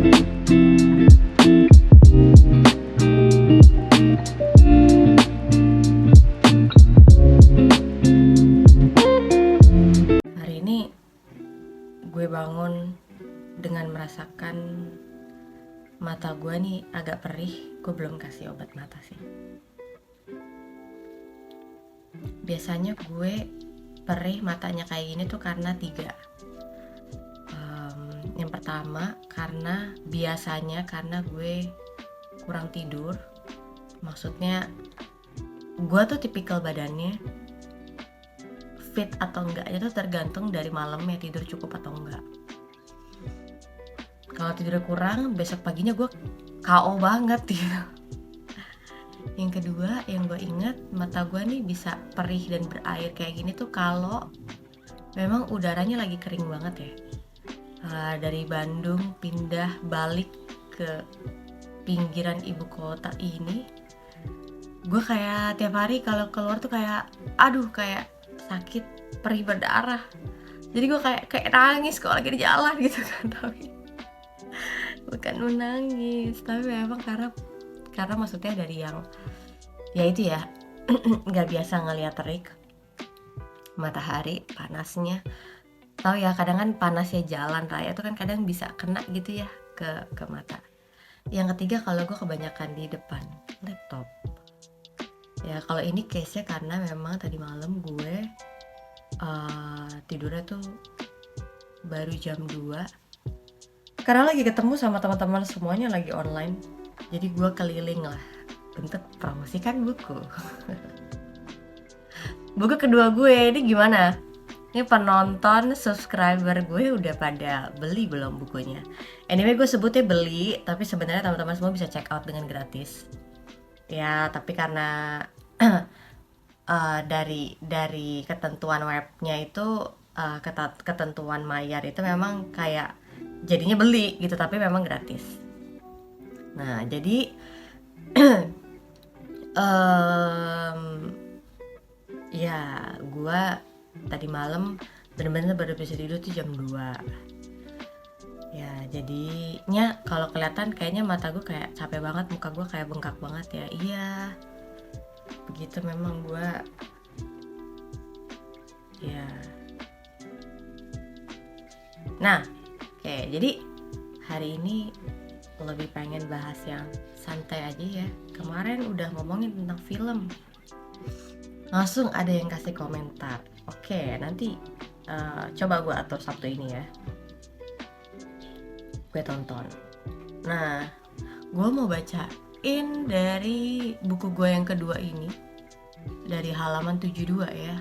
Hari ini gue bangun dengan merasakan mata gue nih agak perih. Gue belum kasih obat mata sih. Biasanya gue perih matanya kayak gini tuh karena 3. Yang pertama karena gue kurang tidur. Maksudnya gue tuh tipikal badannya fit atau enggaknya tuh tergantung dari malamnya tidur cukup atau enggak. Kalau tidurnya kurang, besok paginya gue KO banget gitu. Yang kedua, yang gue ingat, mata gue nih bisa perih dan berair kayak gini tuh kalau memang udaranya lagi kering banget ya. Dari Bandung pindah balik ke pinggiran ibu kota ini, gue kayak tiap hari kalau keluar tuh kayak kayak sakit, perih berdarah. Jadi gue kayak nangis kalau lagi di jalan gitu kan, tapi bukan menangis, tapi memang karena maksudnya dari yang ya itu ya nggak biasa ngeliat terik matahari panasnya. Tahu ya, kadang kan panasnya jalan raya tuh kan kadang bisa kena gitu ya ke mata. Yang ketiga, kalau gue kebanyakan di depan laptop. Ya kalau ini case-nya karena memang tadi malam gue tidurnya tuh baru jam 2 karena lagi ketemu sama teman-teman semuanya lagi online. Jadi gue keliling lah untuk promosikan buku. Buku kedua gue ini gimana? Ini penonton subscriber gue udah pada beli belum bukunya? Anyway, gue sebutnya beli, tapi sebenarnya teman-teman semua bisa check out dengan gratis. Ya, tapi karena dari ketentuan webnya itu ketentuan Mayar itu memang kayak jadinya beli gitu, tapi memang gratis. Nah, jadi ya gue tadi malam bener-bener baru bisa tidur tuh jam 2. Ya jadinya kalau kelihatan kayaknya mata gue kayak capek banget, muka gue kayak bengkak banget ya. Iya, begitu memang gue ya. Nah, oke, jadi hari ini lebih pengen bahas yang santai aja ya. Kemarin udah ngomongin tentang film, langsung ada yang kasih komentar. Oke, nanti coba gue atur Sabtu ini ya, gue tonton. Nah, gue mau bacain dari buku gue yang kedua ini, dari halaman 72 ya.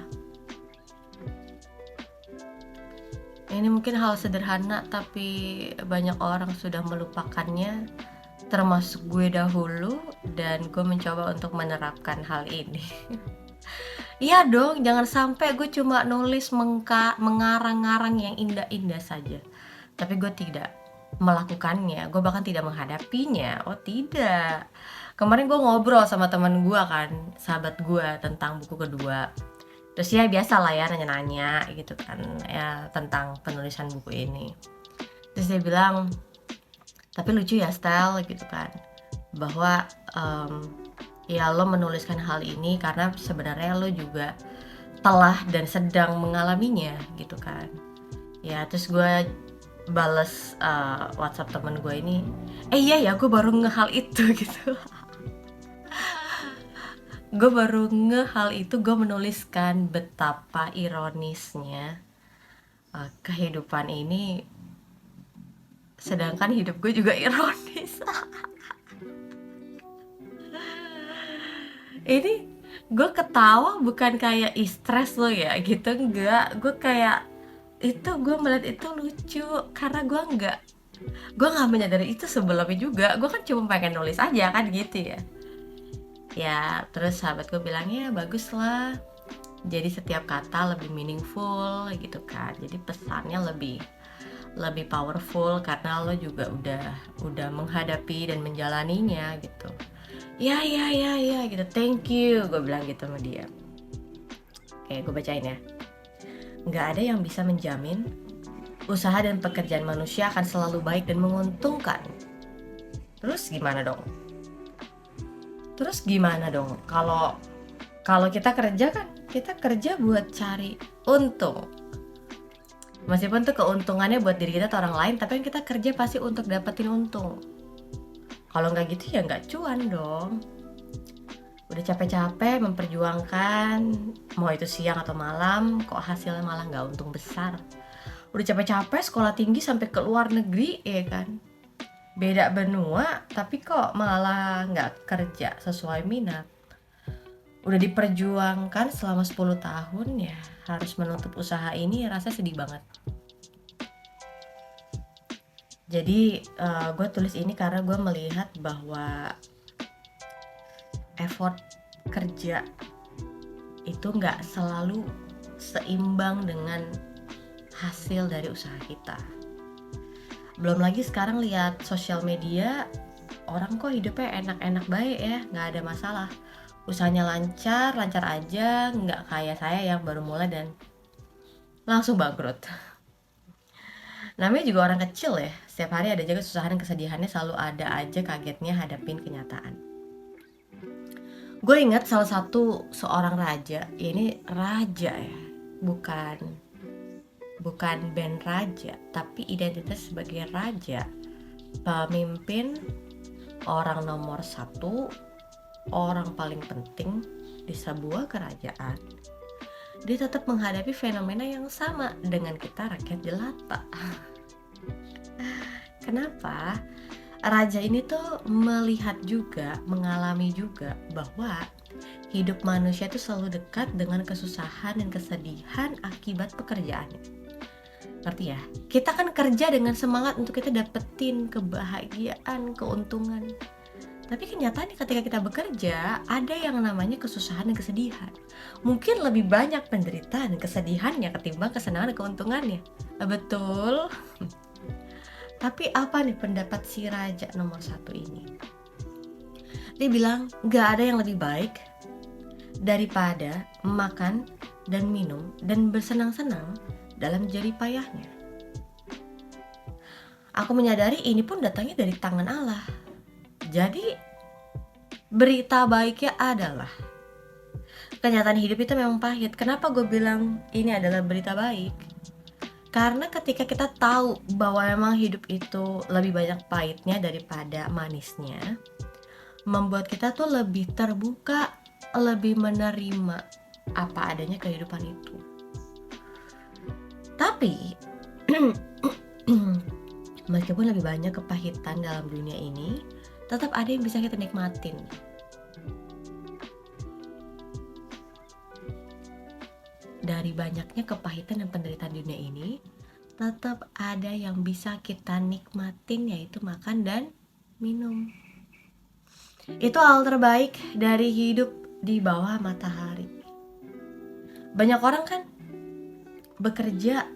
Ini mungkin hal sederhana tapi banyak orang sudah melupakannya, termasuk gue dahulu, dan gue mencoba untuk menerapkan hal ini. Iya dong, jangan sampai gue cuma nulis mengarang-ngarang yang indah-indah saja, tapi gue tidak melakukannya, gue bahkan tidak menghadapinya. Oh tidak, kemarin gue ngobrol sama teman gue kan, sahabat gue, tentang buku kedua. Terus ya biasa lah ya nanya-nanya gitu kan ya tentang penulisan buku ini. Terus dia bilang, tapi lucu ya Style gitu kan, bahwa ya lo menuliskan hal ini karena sebenarnya lo juga telah dan sedang mengalaminya gitu kan. Ya terus gue bales WhatsApp temen gue ini, iya ya gue baru hal itu gitu. Gue baru hal itu, gue menuliskan betapa ironisnya kehidupan ini, sedangkan hidup gue juga ironis. Ini gue ketawa bukan kayak stres lo ya gitu, enggak. Gue kayak itu, gue melihat itu lucu karena gue nggak menyadari itu sebelumnya juga. Gue kan cuma pengen nulis aja kan gitu ya. Ya terus sahabat gue bilang, ya bagus lah, jadi setiap kata lebih meaningful gitu kan, jadi pesannya lebih powerful karena lo juga udah menghadapi dan menjalaninya gitu. Ya gitu, thank you, gue bilang gitu sama dia. Oke, gue bacain ya. Nggak ada yang bisa menjamin usaha dan pekerjaan manusia akan selalu baik dan menguntungkan. Terus gimana dong? Kalau kita kerja kan, kita kerja buat cari untung. Meskipun tuh keuntungannya buat diri kita atau orang lain, tapi kan kita kerja pasti untuk dapetin untung. Kalau nggak gitu ya nggak cuan dong. Udah capek-capek memperjuangkan, mau itu siang atau malam, kok hasilnya malah nggak untung besar. Udah capek-capek sekolah tinggi sampai ke luar negeri, ya kan? Beda benua, tapi kok malah nggak kerja sesuai minat. Udah diperjuangkan selama 10 tahun ya, harus menutup usaha ini, rasa sedih banget. Jadi gue tulis ini karena gue melihat bahwa effort kerja itu nggak selalu seimbang dengan hasil dari usaha kita. Belum lagi sekarang lihat sosial media, orang kok hidupnya enak-enak baik ya, nggak ada masalah. Usahanya lancar aja, nggak kayak saya yang baru mulai dan langsung bangkrut. Namanya juga orang kecil ya, setiap hari ada juga kesusahan dan kesedihannya, selalu ada aja kagetnya hadapin kenyataan. Gue ingat salah satu seorang raja, ini raja ya, bukan band raja, tapi identitas sebagai raja, pemimpin, orang nomor 1, orang paling penting di sebuah kerajaan. Dia tetap menghadapi fenomena yang sama dengan kita rakyat jelata. Kenapa? Raja ini tuh melihat juga, mengalami juga bahwa hidup manusia itu selalu dekat dengan kesusahan dan kesedihan akibat pekerjaannya. Ngerti ya? Kita kan kerja dengan semangat untuk kita dapetin kebahagiaan, keuntungan. Tapi kenyataannya ketika kita bekerja, ada yang namanya kesusahan dan kesedihan. Mungkin lebih banyak penderitaan dan kesedihannya ketimbang kesenangan dan keuntungannya. Betul? Tapi apa nih pendapat si raja nomor 1 ini? Dia bilang gak ada yang lebih baik daripada makan dan minum dan bersenang-senang dalam jerih payahnya. Aku menyadari ini pun datangnya dari tangan Allah. Jadi berita baiknya adalah kenyataan hidup itu memang pahit. Kenapa gue bilang ini adalah berita baik? Karena ketika kita tahu bahwa memang hidup itu lebih banyak pahitnya daripada manisnya, membuat kita tuh lebih terbuka, lebih menerima apa adanya kehidupan itu. Tapi meskipun lebih banyak kepahitan dalam dunia ini, tetap ada yang bisa kita nikmatin. Dari banyaknya kepahitan dan penderitaan dunia ini, tetap ada yang bisa kita nikmatin, yaitu makan dan minum. Itu hal terbaik dari hidup di bawah matahari. Banyak orang kan bekerja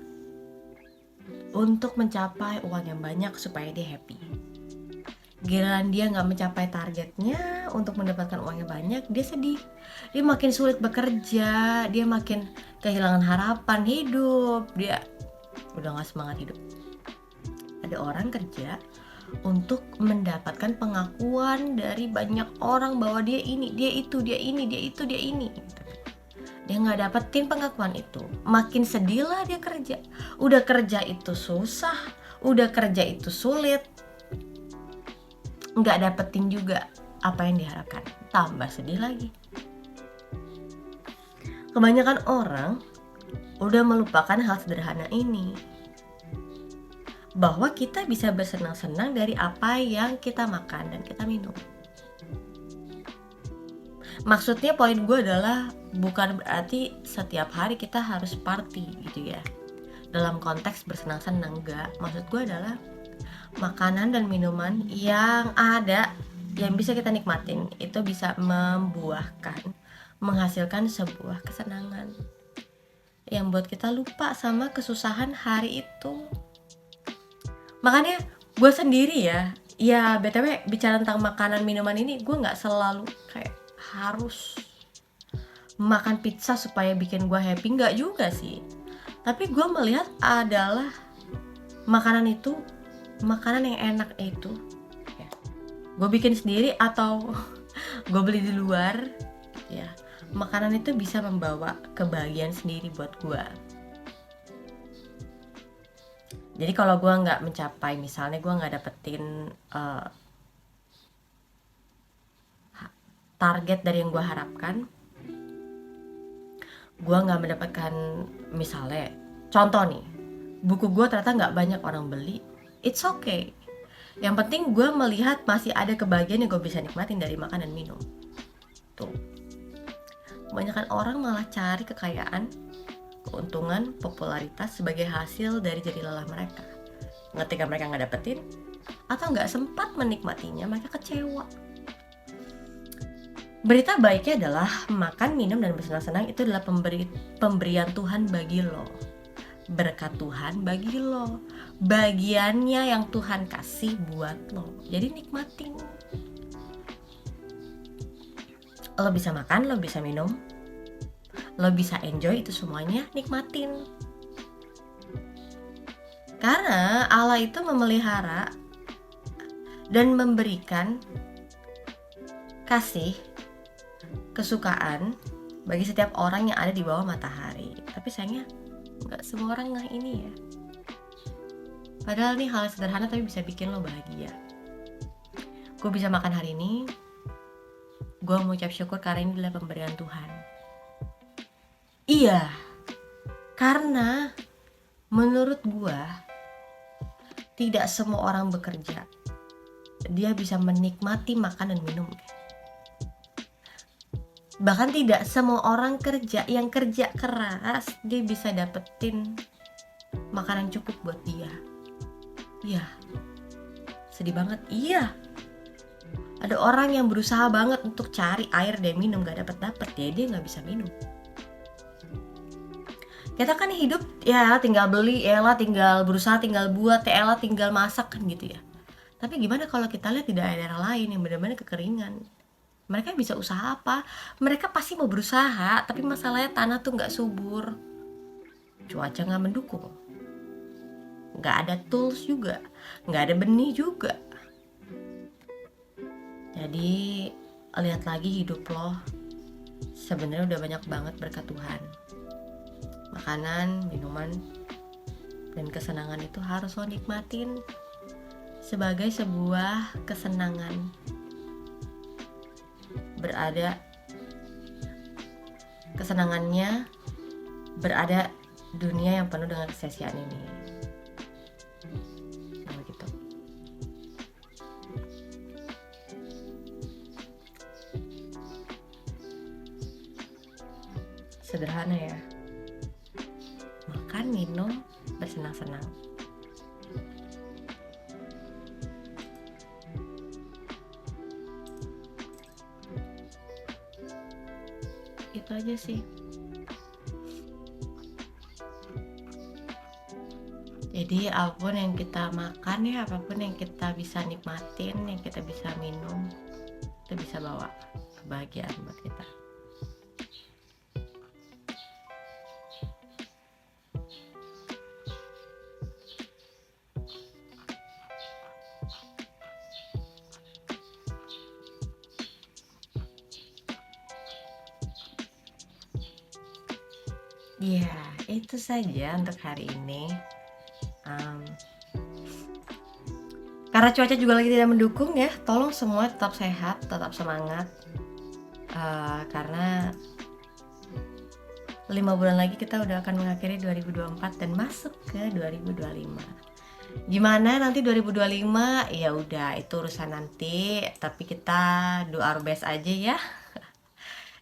untuk mencapai uang yang banyak supaya dia happy. Giliran dia gak mencapai targetnya untuk mendapatkan uang yang banyak, dia sedih. Dia makin sulit bekerja, dia makin kehilangan harapan hidup, dia udah gak semangat hidup. Ada orang kerja untuk mendapatkan pengakuan dari banyak orang bahwa dia ini, dia itu, dia ini, dia itu, dia ini. Dia gak dapetin pengakuan itu, makin sedih lah dia kerja. Udah kerja itu susah, udah kerja itu sulit, gak dapetin juga apa yang diharapkan, tambah sedih lagi. Kebanyakan orang udah melupakan hal sederhana ini, bahwa kita bisa bersenang-senang dari apa yang kita makan dan kita minum. Maksudnya poin gue adalah bukan berarti setiap hari kita harus party gitu ya, dalam konteks bersenang-senang, enggak. Maksud gue adalah makanan dan minuman yang ada, yang bisa kita nikmatin, itu bisa menghasilkan sebuah kesenangan yang buat kita lupa sama kesusahan hari itu. Makanya gue sendiri ya BTW bicara tentang makanan minuman ini, gue gak selalu kayak harus makan pizza supaya bikin gue happy, gak juga sih. Tapi gue melihat adalah makanan yang enak itu ya, gue bikin sendiri atau gue beli di luar ya, makanan itu bisa membawa kebahagiaan sendiri buat gue. Jadi kalau gue nggak mencapai, misalnya gue nggak dapetin target dari yang gue harapkan, gue nggak mendapatkan, misalnya contoh nih, buku gue ternyata nggak banyak orang beli, it's okay. Yang penting gue melihat masih ada kebahagiaan yang gue bisa nikmatin dari makan dan minum. Tuh, kebanyakan orang malah cari kekayaan, keuntungan, popularitas sebagai hasil dari jerih lelah mereka. Ketika mereka nggak dapetin atau nggak sempat menikmatinya, mereka kecewa. Berita baiknya adalah makan, minum, dan bersenang-senang itu adalah pemberian Tuhan bagi lo, berkat Tuhan bagi lo, bagiannya yang Tuhan kasih buat lo. Jadi nikmatin. Lo bisa makan, lo bisa minum, lo bisa enjoy itu semuanya, nikmatin. Karena Allah itu memelihara dan memberikan kasih, kesukaan bagi setiap orang yang ada di bawah matahari. Tapi sayangnya gak semua orang ngeh ini ya. Padahal nih hal sederhana tapi bisa bikin lo bahagia. Gue bisa makan hari ini, gue mengucap syukur karena ini adalah pemberian Tuhan. Iya, karena menurut gue tidak semua orang bekerja dia bisa menikmati makan dan minum. Bahkan tidak semua orang yang kerja keras dia bisa dapetin makanan cukup buat dia. Iya, sedih banget. Iya, ada orang yang berusaha banget untuk cari air dan minum, gak dapet ya dia gak bisa minum. Kita kan hidup ya tinggal beli, ya tinggal berusaha, tinggal buat, ya tinggal masak kan gitu ya. Tapi gimana kalau kita lihat di daerah lain yang benar-benar kekeringan? Mereka bisa usaha apa? Mereka pasti mau berusaha, tapi masalahnya tanah tuh gak subur, cuaca gak mendukung, gak ada tools juga, gak ada benih juga. Jadi lihat lagi hidup lo, sebenarnya udah banyak banget berkat Tuhan. Makanan, minuman, dan kesenangan itu harus lo nikmatin sebagai sebuah kesenangan. Kesenangannya berada dunia yang penuh dengan kesia-siaan ini. Nah, begitu. Sederhana ya. Makan, minum, bersenang-senang. Itu aja sih. Jadi apapun yang kita makan ya, apapun yang kita bisa nikmatin, yang kita bisa minum, itu bisa bawa kebahagiaan buat kita. Ya, itu saja untuk hari ini. Karena cuaca juga lagi tidak mendukung ya, tolong semua tetap sehat, tetap semangat. Karena 5 bulan lagi kita udah akan mengakhiri 2024 dan masuk ke 2025. Gimana nanti 2025? Ya udah, itu urusan nanti, tapi kita do our best aja ya.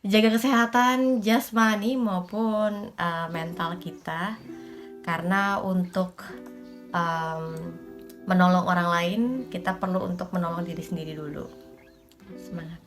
Jaga kesehatan jasmani maupun mental kita, karena untuk menolong orang lain kita perlu untuk menolong diri sendiri dulu. Semangat.